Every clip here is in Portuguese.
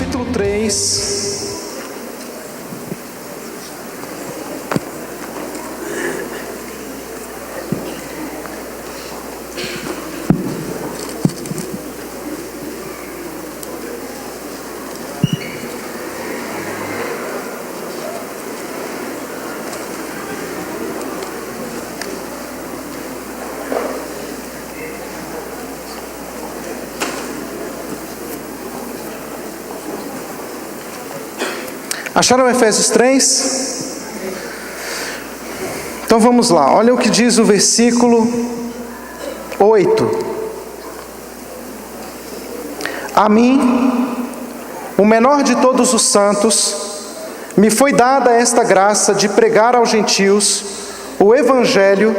capítulo 3. Acharam Efésios 3? Então vamos lá, olha o que diz o versículo 8. A mim, o menor de todos os santos, me foi dada esta graça de pregar aos gentios o evangelho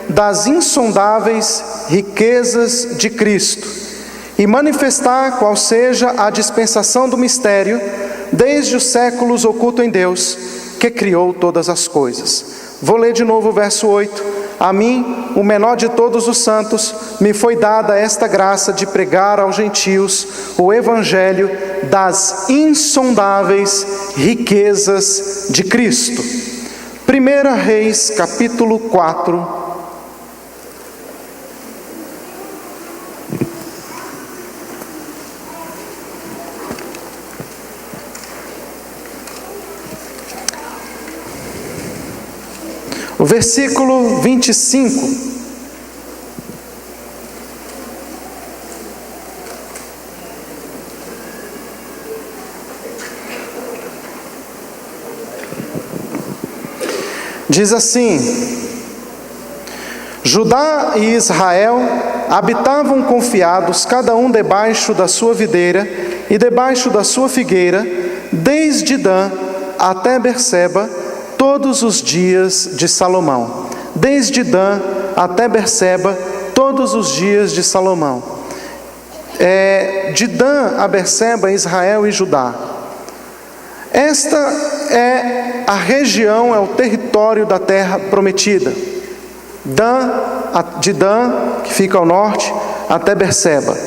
das insondáveis riquezas de Cristo e manifestar qual seja a dispensação do mistério desde os séculos oculto em Deus, que criou todas as coisas. Vou ler de novo o verso 8. A mim, o menor de todos os santos, me foi dada esta graça de pregar aos gentios o evangelho das insondáveis riquezas de Cristo. 1 Reis, capítulo 4. O versículo 25. Diz assim: Judá e Israel habitavam confiados, cada um debaixo da sua videira e debaixo da sua figueira, desde Dan até Berseba, todos os dias de Salomão. Desde Dan até Berseba, todos os dias de Salomão. De Dan a Berseba, Israel e Judá. Esta é a região, é o território da terra prometida. De Dan, que fica ao norte, até Berseba.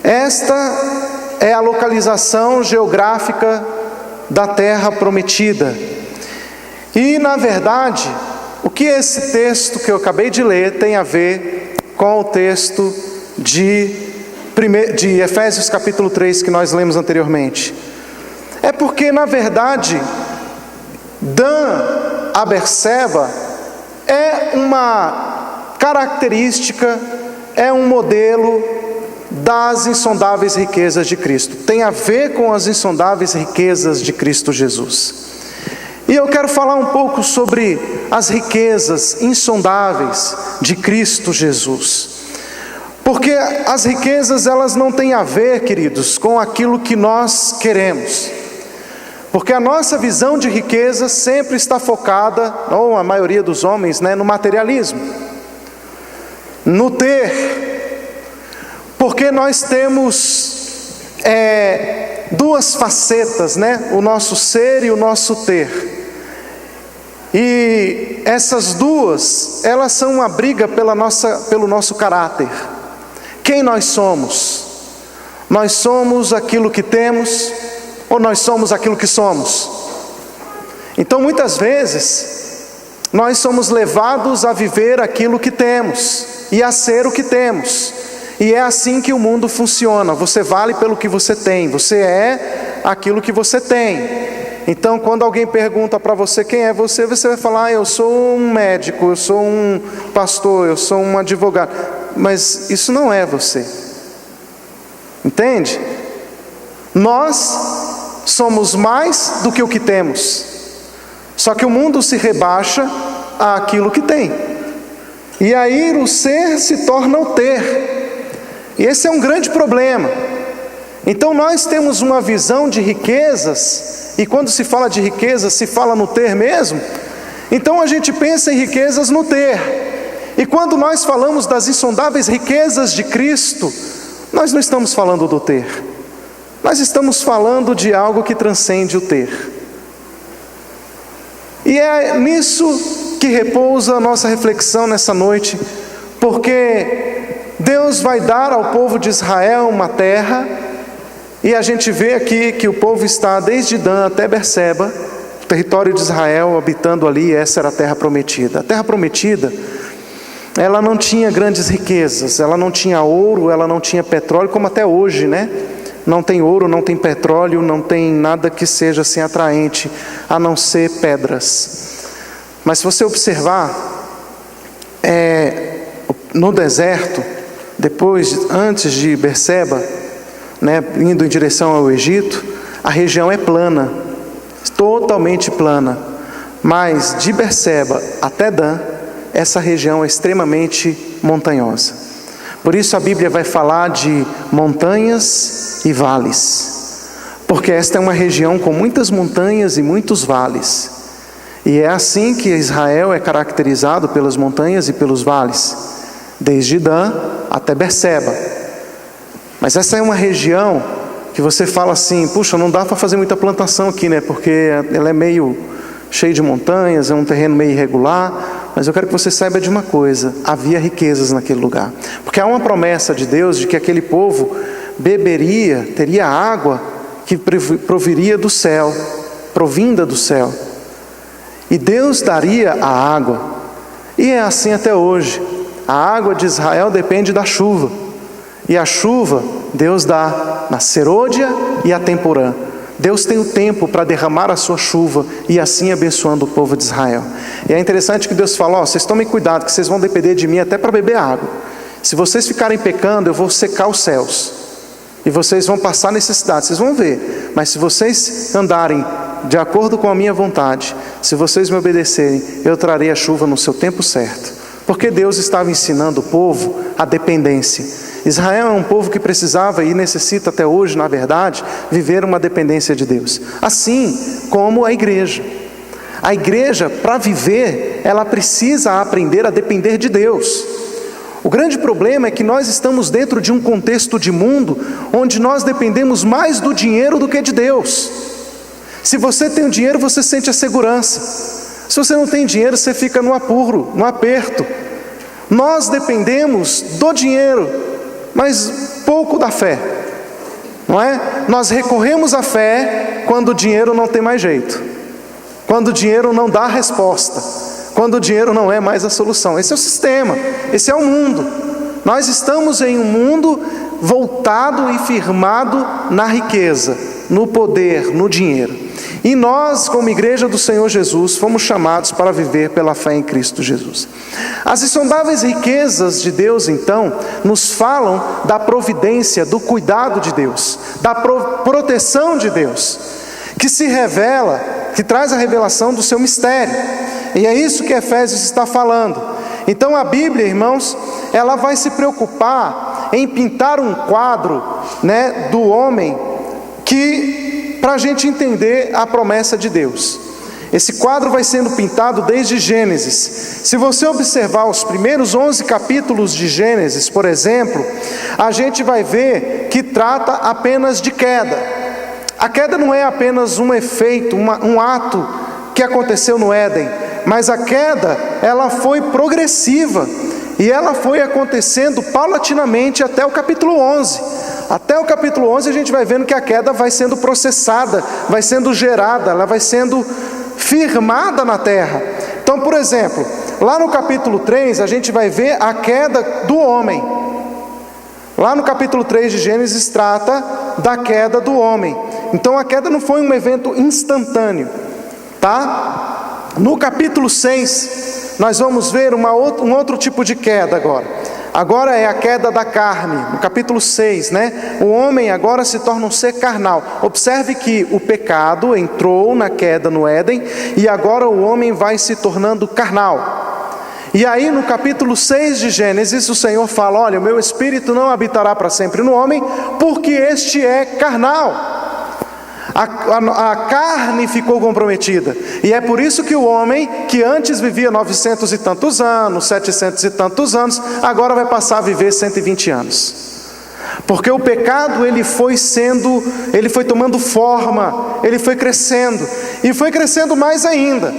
Esta é a localização geográfica da terra prometida. E, na verdade, o que esse texto que eu acabei de ler tem a ver com o texto de Efésios capítulo 3 que nós lemos anteriormente? É porque, na verdade, Dan a Berseba é uma característica, é um modelo das insondáveis riquezas de Cristo. Tem a ver com as insondáveis riquezas de Cristo Jesus. E eu quero falar um pouco sobre as riquezas insondáveis de Cristo Jesus. Porque as riquezas, elas não têm a ver, queridos, com aquilo que nós queremos. Porque a nossa visão de riqueza sempre está focada, ou a maioria dos homens, no materialismo. No ter. Porque nós temos duas facetas, o nosso ser e o nosso ter. E essas duas, elas são uma briga pelo nosso caráter. Quem nós somos? Nós somos aquilo que temos, ou nós somos aquilo que somos? Então, muitas vezes, nós somos levados a viver aquilo que temos, e a ser o que temos. E é assim que o mundo funciona. Você vale pelo que você tem, você é aquilo que você tem. Então, quando alguém pergunta para você quem é você, você vai falar: eu sou um médico, eu sou um pastor, eu sou um advogado. Mas isso não é você. Entende? Nós somos mais do que o que temos. Só que o mundo se rebaixa àquilo que tem. E aí o ser se torna o ter. E esse é um grande problema. Então nós temos uma visão de riquezas, e quando se fala de riquezas, se fala no ter mesmo. Então a gente pensa em riquezas no ter. E quando nós falamos das insondáveis riquezas de Cristo, nós não estamos falando do ter. Nós estamos falando de algo que transcende o ter. E é nisso que repousa a nossa reflexão nessa noite, porque Deus vai dar ao povo de Israel uma terra, E a gente vê aqui que o povo está desde Dan até Berseba, o território de Israel, habitando ali. Essa era a terra prometida. A terra prometida, ela não tinha grandes riquezas, ela não tinha ouro, ela não tinha petróleo, como até hoje, né? Não tem ouro, não tem petróleo, não tem nada que seja assim atraente, a não ser pedras. Mas se você observar, no deserto, antes de Berseba, né, indo em direção ao Egito, a região é plana, totalmente plana. Mas de Berseba até Dan, essa região é extremamente montanhosa. Por isso a Bíblia vai falar de montanhas e vales, porque esta é uma região com muitas montanhas e muitos vales. E é assim que Israel é caracterizado, pelas montanhas e pelos vales, desde Dan até Berseba. Mas essa é uma região que você fala assim, puxa, não dá para fazer muita plantação aqui, né? Porque ela é meio cheia de montanhas, é um terreno meio irregular. Mas eu quero que você saiba de uma coisa: havia riquezas naquele lugar. Porque há uma promessa de Deus de que aquele povo teria água que proviria do céu, provinda do céu. E Deus daria a água. E é assim até hoje. A água de Israel depende da chuva. E a chuva Deus dá na serôdia e a temporã. Deus tem o tempo para derramar a sua chuva e assim abençoando o povo de Israel. E é interessante que Deus fala: vocês tomem cuidado, que vocês vão depender de mim até para beber água. Se vocês ficarem pecando, eu vou secar os céus e vocês vão passar necessidade, vocês vão ver. Mas se vocês andarem de acordo com a minha vontade, se vocês me obedecerem, eu trarei a chuva no seu tempo certo. Porque Deus estava ensinando o povo a dependência. Israel é um povo que precisava e necessita até hoje, na verdade, viver uma dependência de Deus. Assim como a igreja. A igreja, para viver, ela precisa aprender a depender de Deus. O grande problema é que nós estamos dentro de um contexto de mundo onde nós dependemos mais do dinheiro do que de Deus. Se você tem o dinheiro, você sente a segurança. Se você não tem dinheiro, você fica no apuro, no aperto. Nós dependemos do dinheiro, mas pouco da fé, não é? Nós recorremos à fé quando o dinheiro não tem mais jeito, quando o dinheiro não dá a resposta, quando o dinheiro não é mais a solução. Esse é o sistema, esse é o mundo. Nós estamos em um mundo voltado e firmado na riqueza, no poder, no dinheiro. E nós, como igreja do Senhor Jesus, fomos chamados para viver pela fé em Cristo Jesus. As insondáveis riquezas de Deus, então, nos falam da providência, do cuidado de Deus, da proteção de Deus, que se revela, que traz a revelação do seu mistério. E é isso que Efésios está falando. Então a Bíblia, irmãos, ela vai se preocupar em pintar um quadro, né, do homem, para a gente entender a promessa de Deus. Esse quadro vai sendo pintado desde Gênesis. Se você observar os primeiros 11 capítulos de Gênesis, por exemplo, a gente vai ver que trata apenas de queda. A queda não é apenas um efeito, um ato que aconteceu no Éden, mas a queda, ela foi progressiva, e ela foi acontecendo paulatinamente até o capítulo 11. Até o capítulo 11 a gente vai vendo que a queda vai sendo processada, vai sendo gerada, ela vai sendo firmada na terra. Então, por exemplo, lá no capítulo 3 a gente vai ver a queda do homem. Lá no capítulo 3 de Gênesis trata da queda do homem. Então a queda não foi um evento instantâneo, tá? No capítulo 6 nós vamos ver um outro tipo de queda agora. Agora é a queda da carne, no capítulo 6, né? O homem agora se torna um ser carnal. Observe que o pecado entrou na queda no Éden, e agora o homem vai se tornando carnal. E aí no capítulo 6 de Gênesis, o Senhor fala: olha, o meu espírito não habitará para sempre no homem, porque este é carnal. A carne ficou comprometida, e é por isso que o homem, que antes vivia 900 e tantos anos, 700 e tantos anos, agora vai passar a viver 120 anos, porque o pecado ele foi tomando forma, ele foi crescendo, e foi crescendo mais ainda,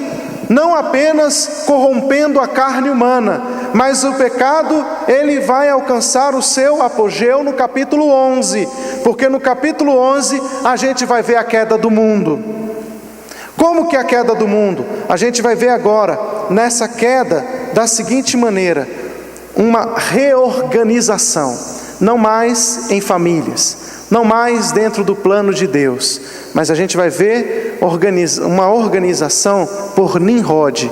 não apenas corrompendo a carne humana, mas o pecado ele vai alcançar o seu apogeu no capítulo 11, porque no capítulo 11 a gente vai ver a queda do mundo. Como que é a queda do mundo? A gente vai ver agora, nessa queda, da seguinte maneira: uma reorganização, não mais em famílias, não mais dentro do plano de Deus, mas a gente vai ver uma organização por Nimrod.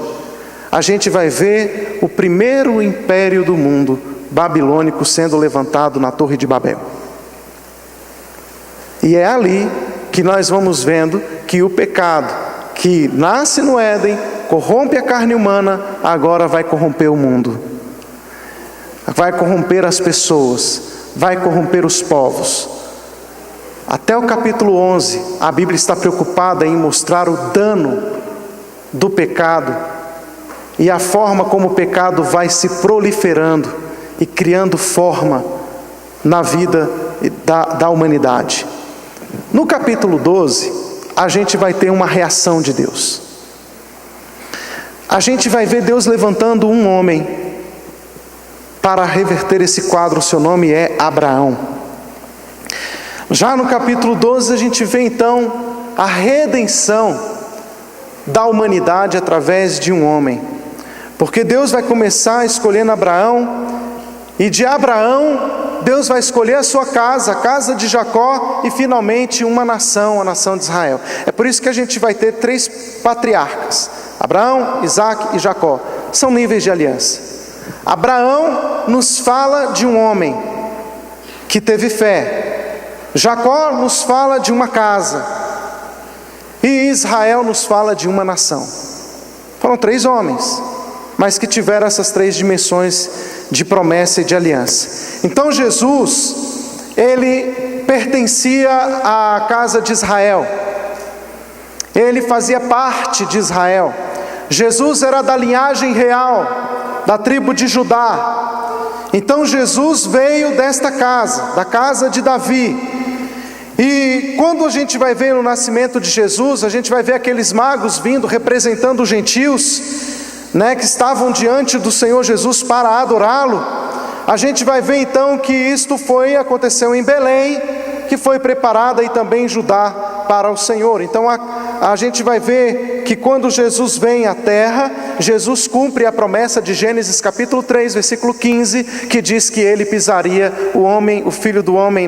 A gente vai ver o primeiro império do mundo, babilônico, sendo levantado na Torre de Babel. E é ali que nós vamos vendo que o pecado, que nasce no Éden, corrompe a carne humana, agora vai corromper o mundo. Vai corromper as pessoas, vai corromper os povos. Até o capítulo 11, a Bíblia está preocupada em mostrar o dano do pecado e a forma como o pecado vai se proliferando e criando forma na vida da humanidade. No capítulo 12, a gente vai ter uma reação de Deus. A gente vai ver Deus levantando um homem para reverter esse quadro. O seu nome é Abraão. Já no capítulo 12 a gente vê então a redenção da humanidade através de um homem. Porque Deus vai começar escolhendo Abraão, e de Abraão Deus vai escolher a sua casa, a casa de Jacó, e finalmente uma nação, a nação de Israel. É por isso que a gente vai ter 3 patriarcas: Abraão, Isaque e Jacó. São níveis de aliança. Abraão nos fala de um homem que teve fé. Jacó nos fala de uma casa. E Israel nos fala de uma nação. Foram 3 homens, mas que tiveram essas 3 dimensões de promessa e de aliança. Então Jesus, ele pertencia à casa de Israel. Ele fazia parte de Israel. Jesus era da linhagem real, da tribo de Judá. Então Jesus veio desta casa, da casa de Davi. E quando a gente vai ver o nascimento de Jesus, a gente vai ver aqueles magos vindo representando os gentios, que estavam diante do Senhor Jesus para adorá-lo. A gente vai ver então que aconteceu em Belém, que foi preparada, e também em Judá para o Senhor. Então a gente vai ver que quando Jesus vem à terra, Jesus cumpre a promessa de Gênesis capítulo 3, versículo 15, que diz que ele pisaria o filho do homem,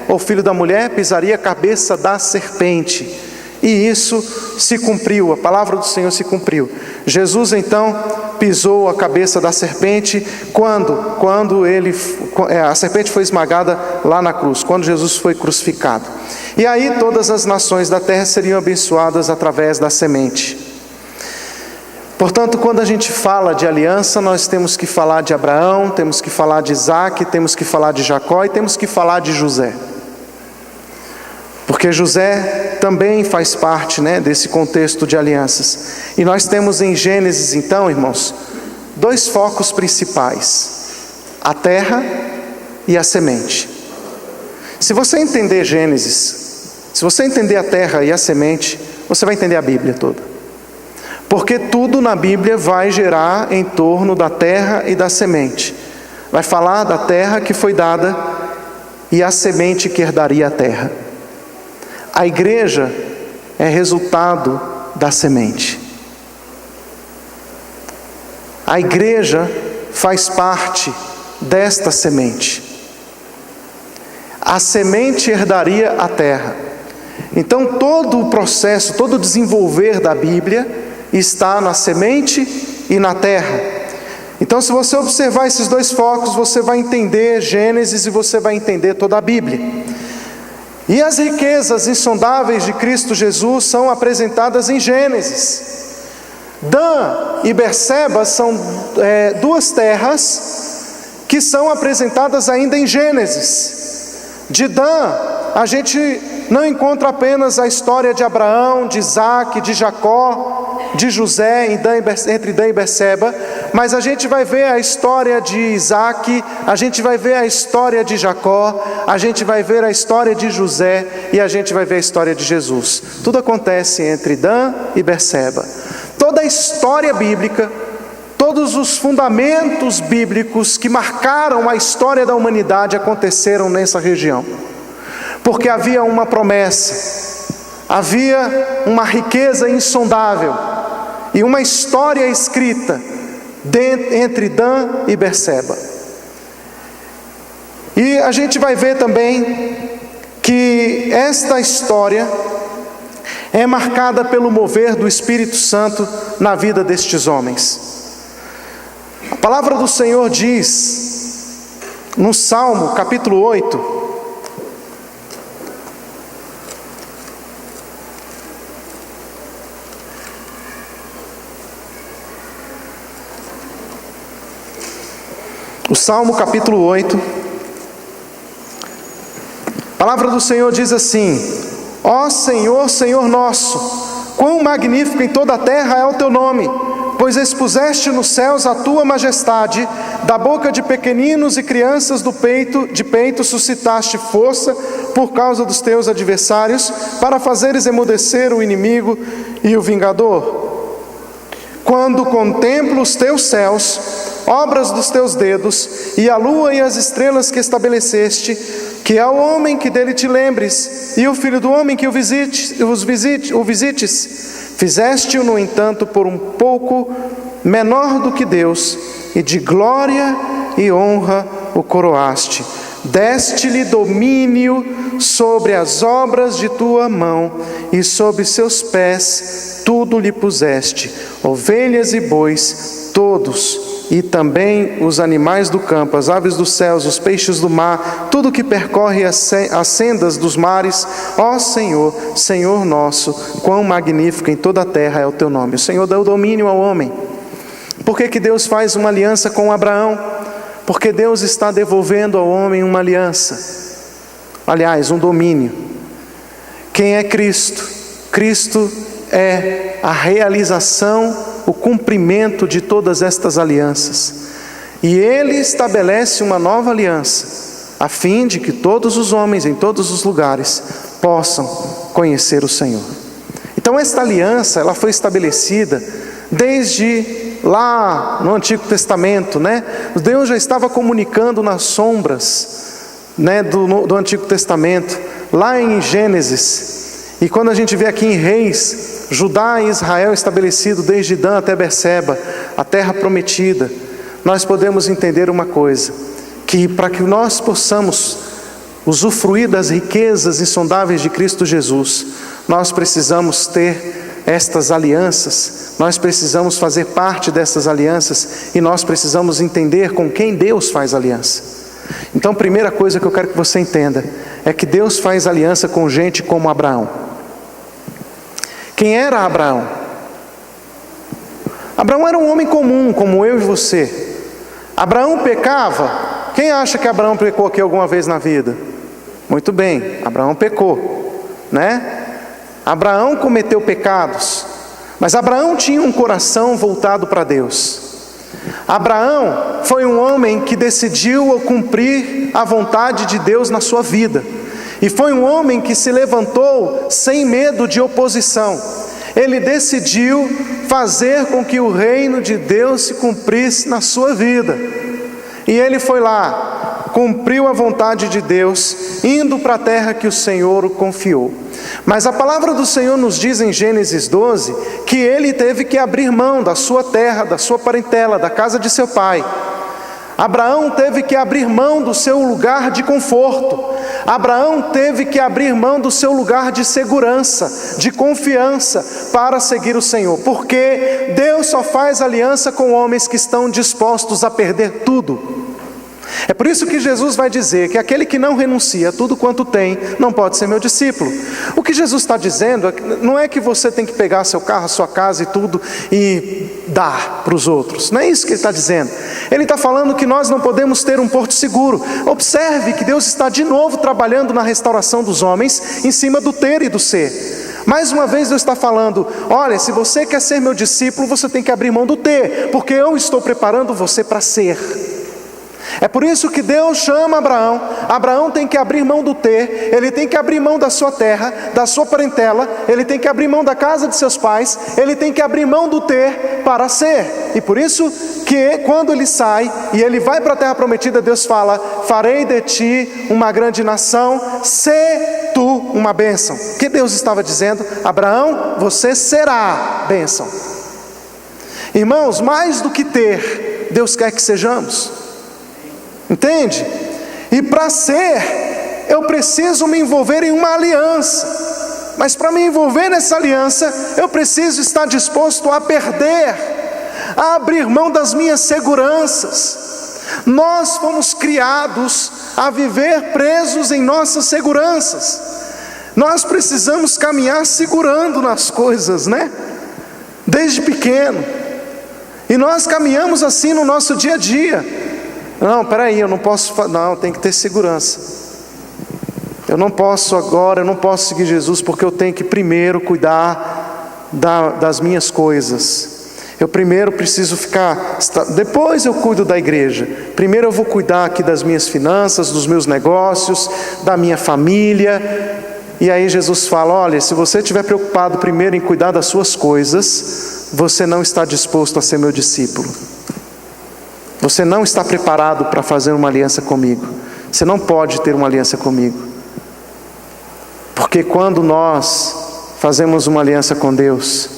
ou filho da mulher, pisaria a cabeça da serpente. E isso se cumpriu, a palavra do Senhor se cumpriu. Jesus então pisou a cabeça da serpente quando a serpente foi esmagada lá na cruz, quando Jesus foi crucificado. E aí todas as nações da terra seriam abençoadas através da semente. Portanto, quando a gente fala de aliança, nós temos que falar de Abraão, temos que falar de Isaque, temos que falar de Jacó e temos que falar de José. Porque José também faz parte desse contexto de alianças. E nós temos em Gênesis então, irmãos, 2 focos principais: a terra e a semente. Se você entender Gênesis, se você entender a terra e a semente, você vai entender a Bíblia toda. Porque tudo na Bíblia vai girar em torno da terra e da semente. Vai falar da terra que foi dada e a semente que herdaria a terra. A igreja é resultado da semente. A igreja faz parte desta semente. A semente herdaria a terra. Então todo o processo, todo o desenvolver da Bíblia está na semente e na terra. Então se você observar esses 2 focos, você vai entender Gênesis e você vai entender toda a Bíblia. E as riquezas insondáveis de Cristo Jesus são apresentadas em Gênesis. Dan e Berseba são 2 terras que são apresentadas ainda em Gênesis. De Dan, a gente não encontra apenas a história de Abraão, de Isaque, de Jacó, de José entre Dan e Berseba, mas a gente vai ver a história de Isaque, a gente vai ver a história de Jacó, a gente vai ver a história de José e a gente vai ver a história de Jesus. Tudo acontece entre Dan e Berseba. Toda a história bíblica, todos os fundamentos bíblicos que marcaram a história da humanidade aconteceram nessa região. porque havia uma promessa, havia uma riqueza insondável e uma história escrita entre Dan e Berseba. E a gente vai ver também que esta história é marcada pelo mover do Espírito Santo na vida destes homens. A palavra do Senhor diz, no Salmo capítulo 8, o Salmo capítulo 8, a palavra do Senhor diz assim: ó Senhor, Senhor nosso, quão magnífico em toda a terra é o teu nome, pois expuseste nos céus a tua majestade, da boca de pequeninos e crianças de peito suscitaste força por causa dos teus adversários, para fazeres emudecer o inimigo e o vingador. Quando contemplo os teus céus, obras dos teus dedos, e a lua e as estrelas que estabeleceste, que é o homem que dele te lembres, e o filho do homem que o visites. Fizeste-o, no entanto, por um pouco menor do que Deus, e de glória e honra o coroaste. Deste-lhe domínio sobre as obras de tua mão, e sob seus pés tudo lhe puseste, ovelhas e bois, todos, e também os animais do campo, as aves dos céus, os peixes do mar, tudo que percorre as sendas dos mares. Ó Senhor, Senhor nosso, quão magnífico em toda a terra é o teu nome. O Senhor deu domínio ao homem. Por que Deus faz uma aliança com Abraão? Porque Deus está devolvendo ao homem uma aliança, aliás, um domínio. Quem é Cristo? Cristo é a realização, o cumprimento de todas estas alianças. E Ele estabelece uma nova aliança, a fim de que todos os homens em todos os lugares possam conhecer o Senhor. Então esta aliança, ela foi estabelecida desde lá no Antigo Testamento, né? Deus já estava comunicando nas sombras, né, do Antigo Testamento, lá em Gênesis. E quando a gente vê aqui em Reis, Judá e Israel estabelecido desde Dan até Berseba, a terra prometida, nós podemos entender uma coisa, que para que nós possamos usufruir das riquezas insondáveis de Cristo Jesus, nós precisamos ter estas alianças, nós precisamos fazer parte dessas alianças, e nós precisamos entender com quem Deus faz aliança. Então, a primeira coisa que eu quero que você entenda, é que Deus faz aliança com gente como Abraão. Quem era Abraão? Abraão era um homem comum, como eu e você. Abraão pecava? Quem acha que Abraão pecou aqui alguma vez na vida? Muito bem, Abraão pecou, né? Abraão cometeu pecados, mas Abraão tinha um coração voltado para Deus. Abraão foi um homem que decidiu cumprir a vontade de Deus na sua vida. E foi um homem que se levantou sem medo de oposição. Ele decidiu fazer com que o reino de Deus se cumprisse na sua vida. E ele foi lá, cumpriu a vontade de Deus, indo para a terra que o Senhor o confiou. Mas a palavra do Senhor nos diz em Gênesis 12, que ele teve que abrir mão da sua terra, da sua parentela, da casa de seu pai. Abraão teve que abrir mão do seu lugar de conforto. Abraão teve que abrir mão do seu lugar de segurança, de confiança, para seguir o Senhor. Porque Deus só faz aliança com homens que estão dispostos a perder tudo. É por isso que Jesus vai dizer que aquele que não renuncia a tudo quanto tem, não pode ser meu discípulo. O que Jesus está dizendo não é que você tem que pegar seu carro, a sua casa e tudo e dar para os outros. Não é isso que ele está dizendo. Ele está falando que nós não podemos ter um porto seguro. Observe que Deus está de novo trabalhando na restauração dos homens, em cima do ter e do ser. Mais uma vez Deus está falando, olha, se você quer ser meu discípulo, você tem que abrir mão do ter, porque eu estou preparando você para ser. É por isso que Deus chama Abraão. Abraão tem que abrir mão do ter, ele tem que abrir mão da sua terra, da sua parentela, ele tem que abrir mão da casa de seus pais, ele tem que abrir mão do ter para ser. E por isso que quando ele sai e ele vai para a terra prometida, Deus fala: farei de ti uma grande nação, sê tu uma bênção. O que Deus estava dizendo? Abraão, você será bênção. Irmãos, mais do que ter, Deus quer que sejamos. Entende? E para ser, eu preciso me envolver em uma aliança. Mas para me envolver nessa aliança, eu preciso estar disposto a perder, a abrir mão das minhas seguranças. Nós fomos criados a viver presos em nossas seguranças. Nós precisamos caminhar segurando nas coisas, né? Desde pequeno. E nós caminhamos assim no nosso dia a dia. Não, peraí, eu não posso, não, tem que ter segurança. Eu não posso agora, eu não posso seguir Jesus, porque eu tenho que primeiro cuidar das minhas coisas. Eu primeiro preciso depois eu cuido da igreja. Primeiro eu vou cuidar aqui das minhas finanças, dos meus negócios, da minha família. E aí Jesus fala: olha, se você estiver preocupado primeiro em cuidar das suas coisas, você não está disposto a ser meu discípulo. Você não está preparado para fazer uma aliança comigo. Você não pode ter uma aliança comigo. Porque quando nós fazemos uma aliança com Deus,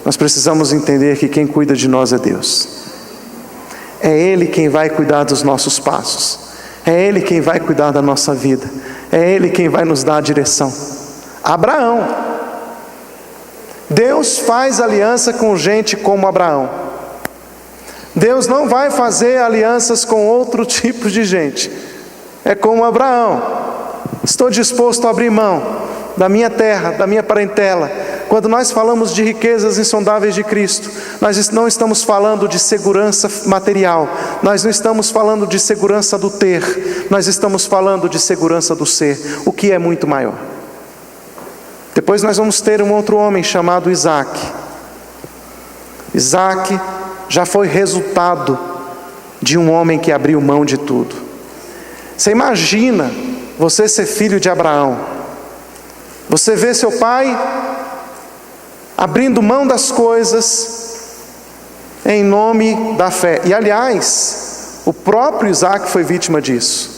nós precisamos entender que quem cuida de nós é Deus. É Ele quem vai cuidar dos nossos passos. É Ele quem vai cuidar da nossa vida. É Ele quem vai nos dar a direção. Abraão. Deus faz aliança com gente como Abraão. Deus não vai fazer alianças com outro tipo de gente. É como Abraão. Estou disposto a abrir mão da minha terra, da minha parentela. Quando nós falamos de riquezas insondáveis de Cristo, nós não estamos falando de segurança material, nós não estamos falando de segurança do ter, nós estamos falando de segurança do ser, o que é muito maior. Depois nós vamos ter um outro homem chamado Isaac. Isaac já foi resultado de um homem que abriu mão de tudo. Você imagina você ser filho de Abraão. Você vê seu pai abrindo mão das coisas em nome da fé. E aliás, o próprio Isaac foi vítima disso.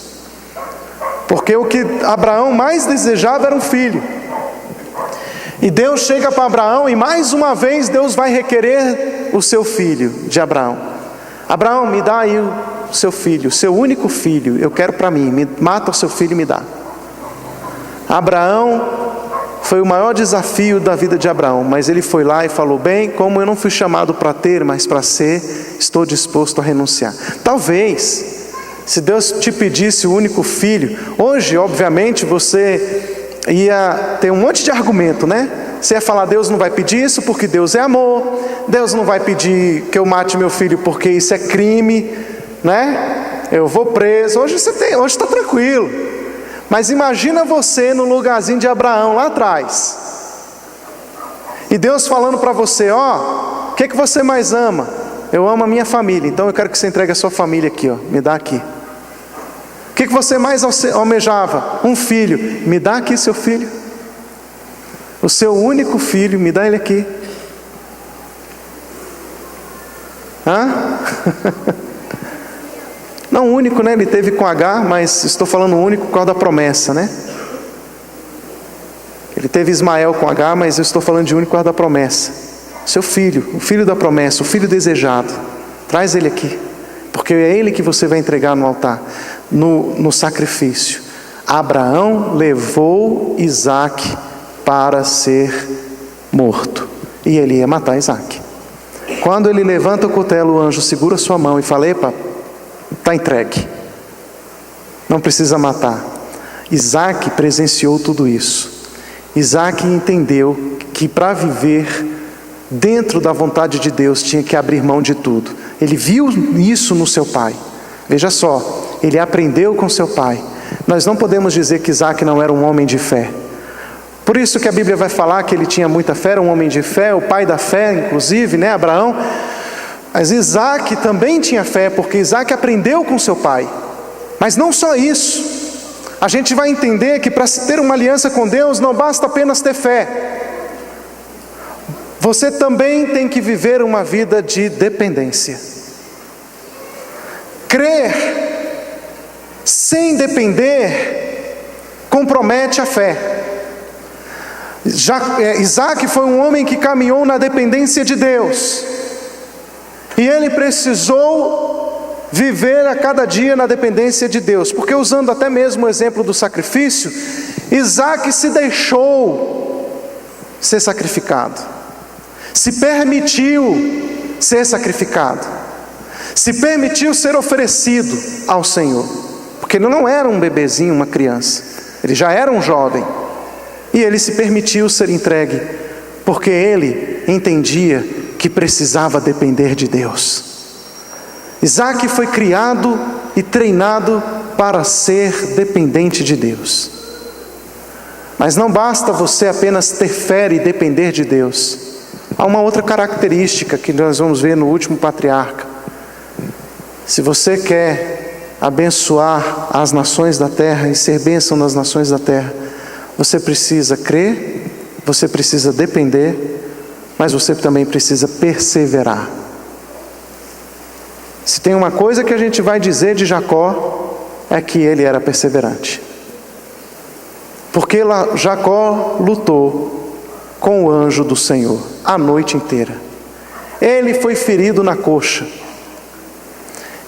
Porque o que Abraão mais desejava era um filho. E Deus chega para Abraão e mais uma vez Deus vai requerer o seu filho de Abraão. Abraão, me dá aí o seu filho, o seu único filho, eu quero para mim, mata o seu filho e me dá. Abraão, foi o maior desafio da vida de Abraão, mas ele foi lá e falou: bem, como eu não fui chamado para ter, mas para ser, estou disposto a renunciar. Talvez, se Deus te pedisse o único filho, hoje obviamente você ia ter um monte de argumento, né? Você ia falar: Deus não vai pedir isso porque Deus é amor, Deus não vai pedir que eu mate meu filho porque isso é crime, né? Eu vou preso. Hoje está tranquilo. Mas imagina você no lugarzinho de Abraão lá atrás, e Deus falando para você: ó, o que você mais ama? Eu amo a minha família, então eu quero que você entregue a sua família aqui, ó, me dá aqui. O que você mais almejava? Um filho, me dá aqui seu filho. O seu único filho, me dá ele aqui. Hã? Não único, né? Ele teve com H, mas estou falando único por causa da promessa, né? Ele teve Ismael com H, mas eu estou falando de único por causa da promessa. Seu filho, o filho da promessa, o filho desejado. Traz ele aqui, porque é ele que você vai entregar no altar, no sacrifício. Abraão levou Isaac para ser morto, e ele ia matar Isaac. Quando ele levanta o cutelo, o anjo segura sua mão e fala: epa, está entregue, não precisa matar. Isaac presenciou tudo isso. Isaac entendeu que para viver dentro da vontade de Deus tinha que abrir mão de tudo. Ele viu isso no seu pai. Veja só, ele aprendeu com seu pai. Nós não podemos dizer que Isaac não era um homem de fé. Por isso que a Bíblia vai falar que ele tinha muita fé, era um homem de fé, o pai da fé, inclusive, né, Abraão. Mas Isaac também tinha fé, porque Isaac aprendeu com seu pai. Mas não só isso, a gente vai entender que para se ter uma aliança com Deus não basta apenas ter fé. Você também tem que viver uma vida de dependência. Crer sem depender compromete a fé. Isaac foi um homem que caminhou na dependência de Deus, e ele precisou viver a cada dia na dependência de Deus, porque usando até mesmo o exemplo do sacrifício, Isaac se deixou ser sacrificado, se permitiu ser sacrificado, se permitiu ser oferecido ao Senhor, porque ele não era um bebezinho, uma criança, ele já era um jovem, e ele se permitiu ser entregue, porque ele entendia que precisava depender de Deus. Isaac foi criado e treinado para ser dependente de Deus. Mas não basta você apenas ter fé e depender de Deus. Há uma outra característica que nós vamos ver no último patriarca. Se você quer abençoar as nações da terra e ser bênção nas nações da terra, você precisa crer, você precisa depender, mas você também precisa perseverar. Se tem uma coisa que a gente vai dizer de Jacó, é que ele era perseverante. Porque Jacó lutou com o anjo do Senhor a noite inteira. Ele foi ferido na coxa.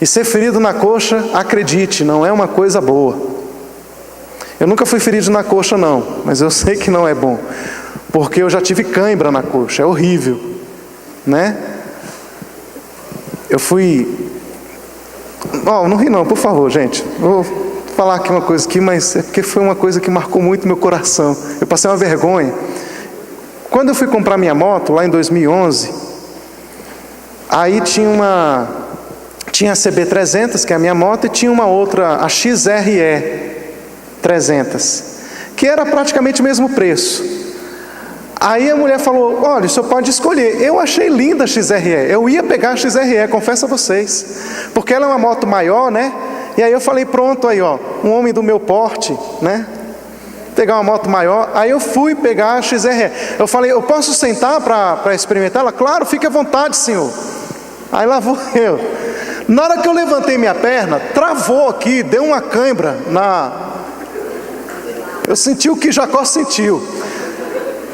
E ser ferido na coxa, acredite, não é uma coisa boa. Eu nunca fui ferido na coxa não, mas eu sei que não é bom, porque eu já tive cãibra na coxa, é horrível, né? Eu fui... não ri não, por favor, gente. Vou falar aqui uma coisa aqui, mas é porque foi uma coisa que marcou muito meu coração. Eu passei uma vergonha. Quando eu fui comprar minha moto, lá em 2011, aí tinha a CB300, que é a minha moto, e tinha uma outra, a XRE 300, que era praticamente o mesmo preço. Aí a mulher falou: olha, o senhor pode escolher. Eu achei linda a XRE, eu ia pegar a XRE, confesso a vocês, porque ela é uma moto maior, né? E aí eu falei: pronto, aí ó, um homem do meu porte, né? Pegar uma moto maior. Aí eu fui pegar a XRE. Eu falei: eu posso sentar para experimentar? Ela: claro, fique à vontade, senhor. Aí lá vou eu. Na hora que eu levantei minha perna, travou aqui, deu uma cãibra eu senti o que Jacó sentiu.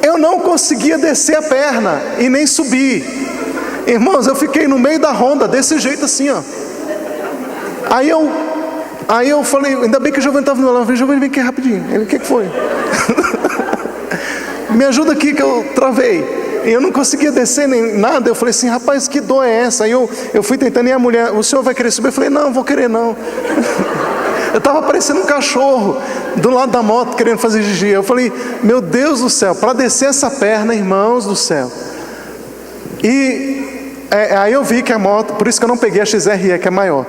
Eu não conseguia descer a perna e nem subir. Irmãos, eu fiquei no meio da Honda, desse jeito assim, ó. Aí eu falei, ainda bem que o Giovanni estava no lado. Eu falei: Giovanni, vem aqui rapidinho. Ele: o que foi? Me ajuda aqui que eu travei. E eu não conseguia descer nem nada. Eu falei assim: rapaz, que dor é essa? Aí eu fui tentando, e a mulher: o senhor vai querer subir? Eu falei: não vou querer não. Eu estava parecendo um cachorro do lado da moto querendo fazer xixi. Eu falei: meu Deus do céu, para descer essa perna, irmãos do céu. E aí eu vi que a moto, por isso que eu não peguei a XRE, que é maior.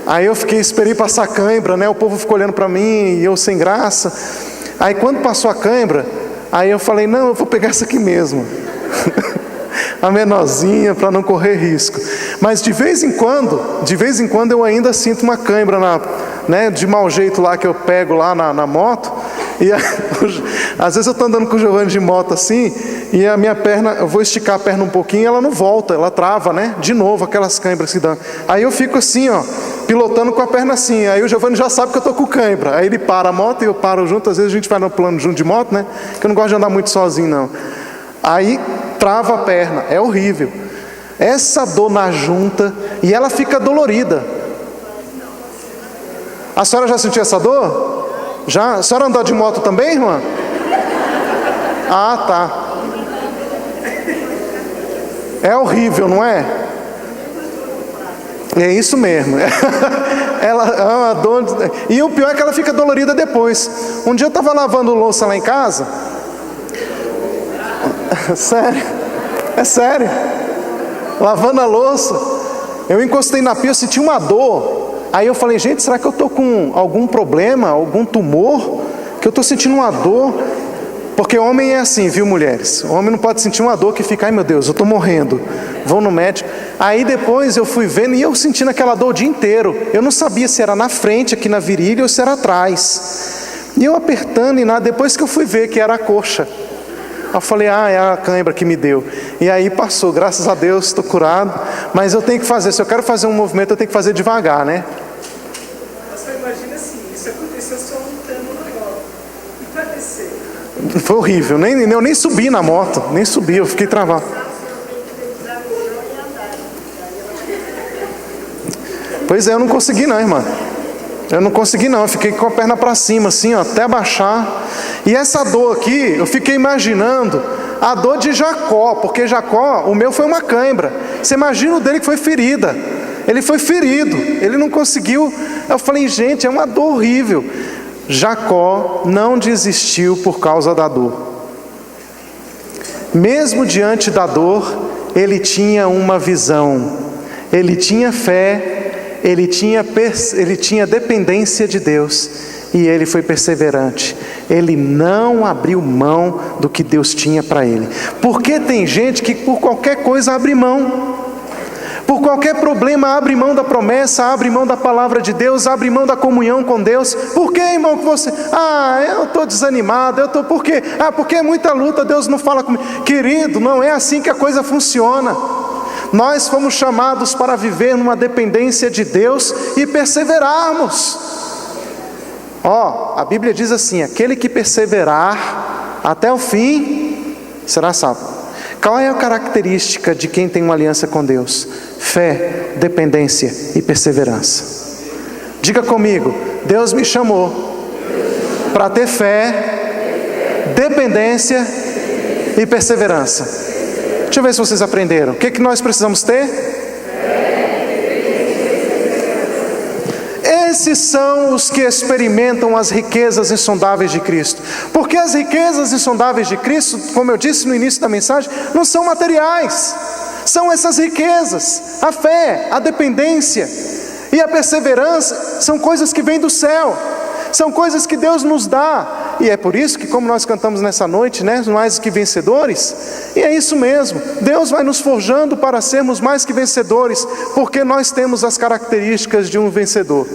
Aí eu esperei passar a cãibra, né? O povo ficou olhando para mim e eu sem graça. Aí quando passou a cãibra, aí eu falei: não, eu vou pegar essa aqui mesmo. A menorzinha, para não correr risco. Mas de vez em quando eu ainda sinto uma cãibra né, de mau jeito lá, que eu pego lá na moto. E às vezes eu estou andando com o Giovanni de moto assim, e a minha perna, eu vou esticar a perna um pouquinho e ela não volta, ela trava, né? De novo, aquelas cãibras que dão. Aí eu fico assim, ó, pilotando com a perna assim. Aí o Giovanni já sabe que eu estou com cãibra. Aí ele para a moto e eu paro junto. Às vezes a gente vai no plano junto de moto, né? Que eu não gosto de andar muito sozinho, não. Aí trava a perna, é horrível. Essa dor na junta, e ela fica dolorida. A senhora já sentiu essa dor? Já? A senhora andou de moto também, irmã? Ah, tá. É horrível, não é? É isso mesmo. Ela é uma dor. E o pior é que ela fica dolorida depois. Um dia eu estava lavando louça lá em casa. Sério? É sério? Lavando a louça, eu encostei na pia, eu senti uma dor. Aí eu falei: gente, será que eu estou com algum problema, algum tumor? Que eu estou sentindo uma dor. Porque homem é assim, viu, mulheres? O homem não pode sentir uma dor que fica, ai meu Deus, eu estou morrendo, vou no médico. Aí depois eu fui vendo e eu sentindo aquela dor o dia inteiro. Eu não sabia se era na frente, aqui na virilha, ou se era atrás. E eu apertando e nada, depois que eu fui ver que era a coxa. Eu falei, é a cãibra que me deu. E aí passou, graças a Deus, estou curado. Mas eu tenho que fazer, se eu quero fazer um movimento, eu tenho que fazer devagar, né? Você imagina assim, isso aconteceu só lutando na moto. E para descer? Foi horrível, eu nem subi na moto, nem subi, eu fiquei travado. Pois é, eu não consegui não, irmã. Eu não consegui não, eu fiquei com a perna para cima assim, ó, até baixar. E essa dor aqui, eu fiquei imaginando a dor de Jacó, porque Jacó, o meu foi uma cãibra. Você imagina o dele que foi ferida. Ele foi ferido, ele não conseguiu. Eu falei, gente, é uma dor horrível. Jacó não desistiu por causa da dor. Mesmo diante da dor, ele tinha uma visão, ele tinha fé, ele tinha dependência de Deus, e ele foi perseverante. Ele não abriu mão do que Deus tinha para ele. Porque tem gente que por qualquer coisa abre mão. Por qualquer problema abre mão da promessa, abre mão da palavra de Deus, abre mão da comunhão com Deus. Por que, irmão, que você... eu estou desanimado, por quê? Porque é muita luta, Deus não fala comigo. Querido, não é assim que a coisa funciona. Nós fomos chamados para viver numa dependência de Deus e perseverarmos. A Bíblia diz assim, aquele que perseverar até o fim, será salvo. Qual é a característica de quem tem uma aliança com Deus? Fé, dependência e perseverança. Diga comigo, Deus me chamou para ter fé, dependência e perseverança. Deixa eu ver se vocês aprenderam. O que nós precisamos ter? Esses são os que experimentam as riquezas insondáveis de Cristo. Porque as riquezas insondáveis de Cristo, como eu disse no início da mensagem, não são materiais. São essas riquezas. A fé, a dependência e a perseverança são coisas que vêm do céu. São coisas que Deus nos dá. E é por isso que, como nós cantamos nessa noite, né, mais que vencedores, e é isso mesmo, Deus vai nos forjando para sermos mais que vencedores, porque nós temos as características de um vencedor: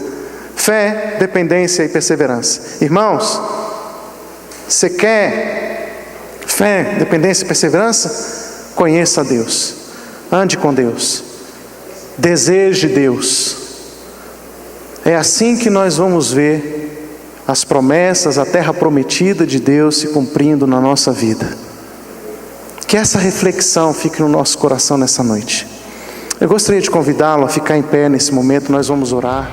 fé, dependência e perseverança. Irmãos, você quer fé, dependência e perseverança? Conheça a Deus, ande com Deus, deseje Deus. É assim que nós vamos ver as promessas, a terra prometida de Deus se cumprindo na nossa vida. Que essa reflexão fique no nosso coração nessa noite. Eu gostaria de convidá-lo a ficar em pé nesse momento, nós vamos orar.